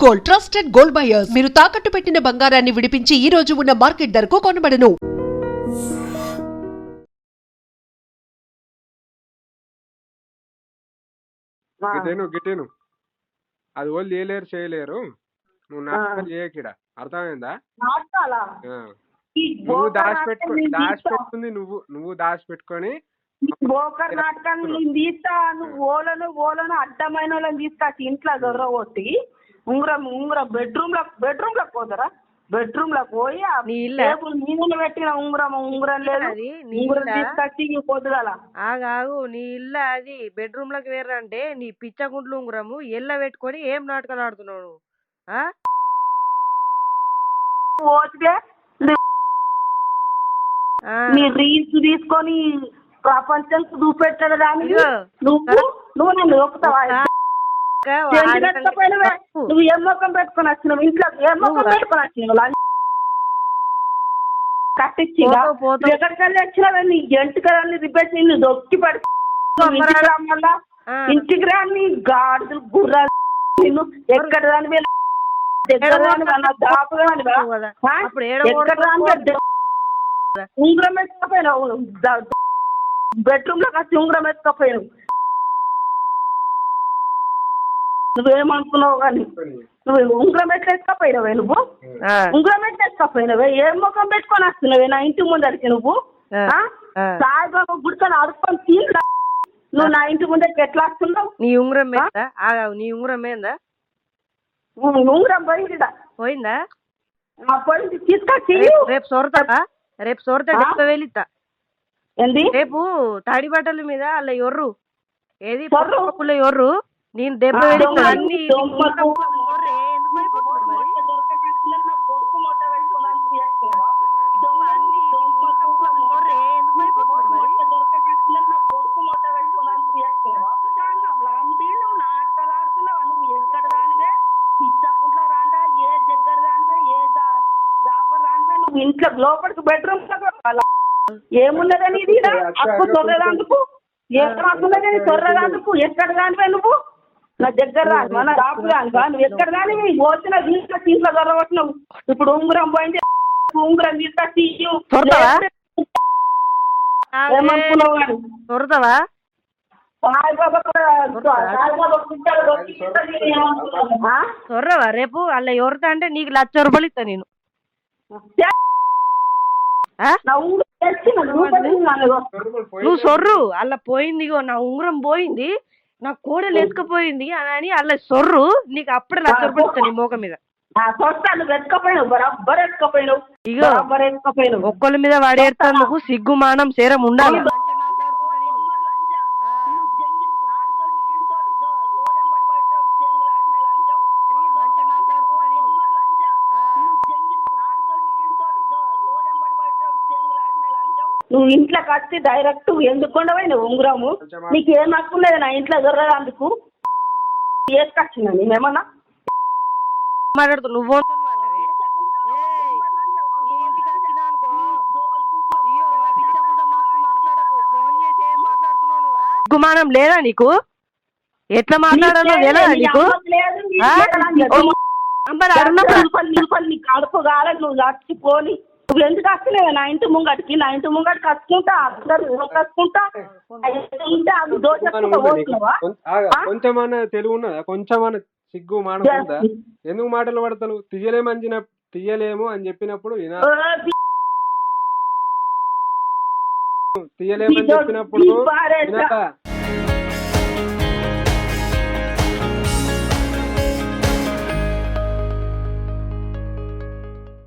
Gold trusted gold buyers మీరు తాకట్టు పెట్టిన బంగారాన్ని విడిపించి ఈ రోజు ఉన్న మార్కెట్ ధరకు కొనబడను. గిటేను అది వాళ్ళు చేయలేరు చేయలేరు. నువ్వు నాటకాలు చేయకిడ అర్థమైందా? నువ్వు దాచిపెట్టుకుంది నువ్వు దాచిపెట్టుకొని బోకర్ నాటకాన్ని నేను తీస్తా. నువ్వు ఓలను అడ్డమైన వాళ్ళని తీస్తా. ఇంట్లో దొరగొట్టి ఉంగరం బెడ్రూమ్ లోకి పోతారా? బెడ్రూమ్ లోకి పోయి నీళ్ళు పెట్టిన ఉంగరం లేదు. ఉంగరం తీసుకొచ్చి పొద్దుగాల ఆగాగు. నీ ఇల్లు అది బెడ్రూమ్ లోకి వేరంటే నీ పిచ్చగుంట్లు ఉంగరము ఎల్ల పెట్టుకొని ఏం నాటకాలు ఆడుతున్నావు? పోతే నీ రీల్స్ తీసుకొని ప్రపంచం చూపెట్టాడు దానికి నువ్వు నన్ను ఒప్పుతావా? నువ్వు ఏ మొక్కం పెట్టుకొని వచ్చినావు? ఇంట్లో ఏ మొక్కం పెట్టుకొని వచ్చినావు? కట్టించి ఎక్కడికెళ్ళి వచ్చినావు? నీ ఎంటుకల్ని రిపేర్ నిన్ను దొక్కి పడి మళ్ళా ఇంటికి రా. నీ గాడులు గుర్రాలు నిన్ను ఎక్కడ దాని దగ్గర దాపు ఎక్కడ దాని ఉంగరం ఎత్తుకపోయినావు. బెడ్రూమ్ లోకి వచ్చి ఉంగరం ఎత్తుకపోయినావు. నువ్వేమనుకున్నావు కానీ నువ్వు ఉంగరం ఎట్లా ఎత్తుకపోయినావే? నువ్వు ఉంగరం ఎట్లా ఎత్తుకపోయినావే? ఏ ముఖం పెట్టుకొని వస్తున్నావే నా ఇంటి ముందరికి? నువ్వు సాయిబాబా గుడికొని అడుక్కొని తీరా. నువ్వు నా ఇంటి ముందరికి ఎట్లా వస్తున్నావు? నీ ఉంగరం నీ ఉంగరం ఏందా? ఉంగరం పోయిందా? పోయిందా? పోయింది. తీసుకొచ్చి రేపు సొరతా డెబ్బై వేలు ఇస్తా. రేపు తడి బట్టల మీద అలా ఎర్రు ఏది ఎర్రు నేను 70 వేలు అన్ని ఇంట్లో లోపలికి బెడ్రూమ్ ఏమున్నదని ఇది అప్పు తొర్రదాందుకు ఏమున్నదని తొర్రదాందుకు ఎక్కడ దానివే నువ్వు? నా దగ్గర రాను నా రాపు రానువా? నువ్వు ఎక్కడ దాని పోతున్నా ఇంట్లో దొరకొచ్చినావు. ఇప్పుడు ఉంగరం పోయింది. ఉంగరం తీసుకొచ్చి ఏమనుకున్నావు కానీ దొరకవా? సొర్రవా? రేపు అలా ఎవరితో అంటే నీకు 1,00,000 రూపాయలు ఇస్తా నేను. నువ్వు సొర్రు అలా పోయింది, నా ఉంగరం పోయింది, నా కోడలు ఎత్తుకపోయింది అని అలా సొర్రు. నీకు అప్పుడే 1,00,000 రూపాయలు ఇస్తా నీ మోక మీద. ఇగో ఒక్కళ్ళ మీద వాడేడుతందుకు సిగ్గుమానం సేరం ఉండాలి. నువ్వు ఇంట్లోకి వచ్చి డైరెక్ట్ ఎందుకు ఉండవు ఉంగరము? నీకు ఏం హక్కులేదు నా ఇంట్లో దొరకదందుకు. వేసుకొచ్చిన నేనేమన్నా మాట్లాడుతు నువ్వు గుమానం లేదా నీకు? ఎట్లా మాట్లాడాలో లేదా నీకు? కడుపు కాలేదు నువ్వు చచ్చిపోని. నువ్వు ఎందుకు వస్తలేవు నా ఇంటి ముంగటికి? నా ఇంటి ముంగటికి వస్తుంటా అందరు కట్టుకుంటా కొంచెమన్నా తెలుగు ఉన్నదా? కొంచెమన్నా సిగ్గు మానం ఉందా? ఎందుకు మాటలు పడతాను? తీయలేము అని చెప్పినప్పుడు తీయలేమని చెప్పినప్పుడు